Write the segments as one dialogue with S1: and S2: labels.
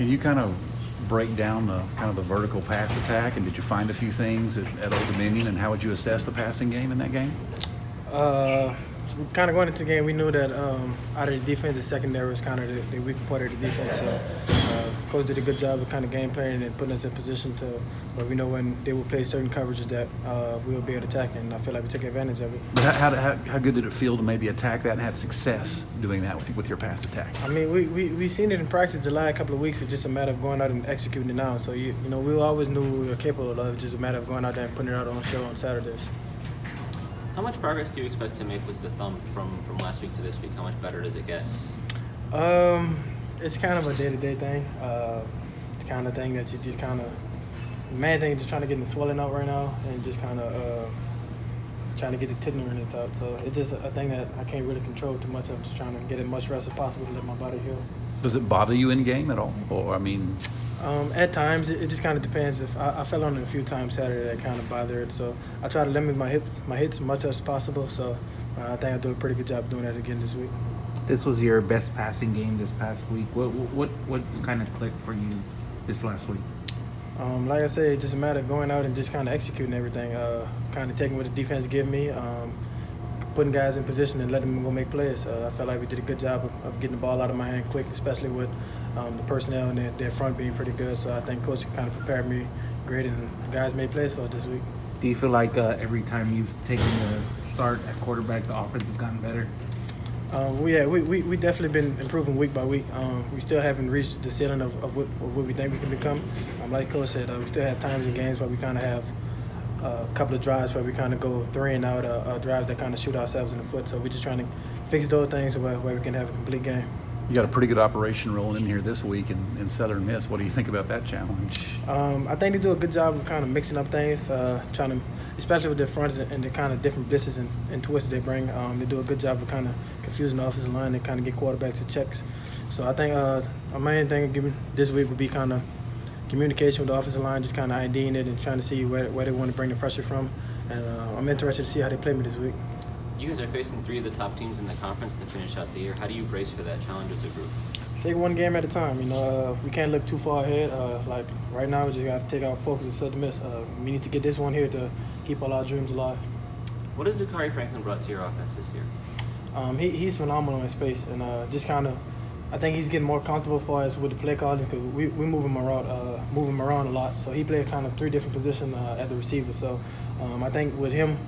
S1: Can you kind of break down the vertical pass attack, and did you find a few things at Old Dominion, and how would you assess the passing game in that game?
S2: Kind of going into the game, we knew that out of the defense, the secondary was kind of the weak part of the defense. So, coach did a good job of kind of game planning and putting us in position to where we know when they will play certain coverages that we will be able to attack, and I feel like we took advantage of it.
S1: But how good did it feel to maybe attack that and have success doing that with your pass attack?
S2: I mean, we seen it in practice the last couple of weeks. It's just a matter of going out and executing it now. So, you know, we always knew we were capable of it. It's just a matter of going out there and putting it out on show on Saturdays.
S3: How much progress do you expect to make with the thumb from last week to this week? How much better does it get?
S2: It's kind of a day-to-day thing. It's kind of thing that you just kind of, the main thing is just trying to get the swelling out right now and just kind of trying to get the tenderness out. So it's just a thing that I can't really control too much. I'm just trying to get as much rest as possible to let my body heal.
S1: Does it bother you in game at all? Or, I mean...
S2: At times, it just kind of depends. If I fell on it a few times Saturday, that kind of bothered. So I try to limit my hits as much as possible. So I think I do a pretty good job doing that again this week.
S4: This was your best passing game this past week. What's kind of clicked for you this last week?
S2: Like I said, it's just a matter of going out and just kind of executing everything. Kind of taking what the defense give me, putting guys in position and letting them go make plays. I felt like we did a good job of getting the ball out of my hand quick, especially with the personnel and their front being pretty good. So I think Coach kind of prepared me great, and guys made plays for it this week.
S4: Do you feel like every time you've taken the start at quarterback, the offense has gotten better?
S2: We definitely been improving week by week. We still haven't reached the ceiling of what we think we can become. Like Coach said, we still have times in games where we kind of have a couple of drives where we kind of go 3 and out, a drive that kind of shoot ourselves in the foot. So we're just trying to fix those things where we can have a complete game.
S1: You got a pretty good operation rolling in here this week in Southern Miss. What do you think about that challenge?
S2: I think they do a good job of kind of mixing up things, trying to, especially with their fronts and the kind of different blitzes and twists they bring. They do a good job of kind of confusing the offensive line and kind of get quarterbacks to checks. So I think our main thing this week would be kind of communication with the offensive line, just kind of IDing it and trying to see where they want to bring the pressure from. And I'm interested to see how they play me this week.
S3: You guys are facing 3 of the top teams in the conference to finish out the year. How do you brace for that challenge as a group?
S2: Take one game at a time. You know, we can't look too far ahead. Like right now, we just got to take our focus and Southern Miss. We need to get this one here to keep all our dreams alive.
S3: What has Zachary Franklin brought to your offense this year?
S2: He's phenomenal in space, and just kind of, I think he's getting more comfortable for us with the play calling because we move him around a lot. So he played kind of 3 different positions at the receiver. So I think with him,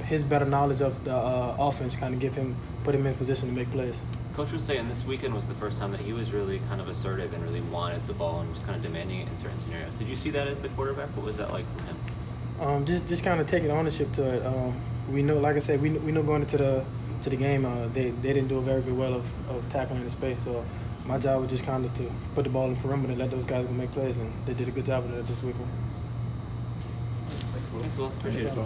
S2: his better knowledge of the offense kind of put him in position to make plays.
S3: Coach was saying this weekend was the first time that he was really kind of assertive and really wanted the ball and was kind of demanding it in certain scenarios. Did you see that as the quarterback? What was that like from him?
S2: Just kind of taking ownership to it. We know, like I said, we know going into the game, they didn't do a very good well of tackling in space. So my job was just kind of to put the ball in the perimeter and let those guys go make plays, and they did a good job of that this weekend.
S3: Thanks, Will. Appreciate it.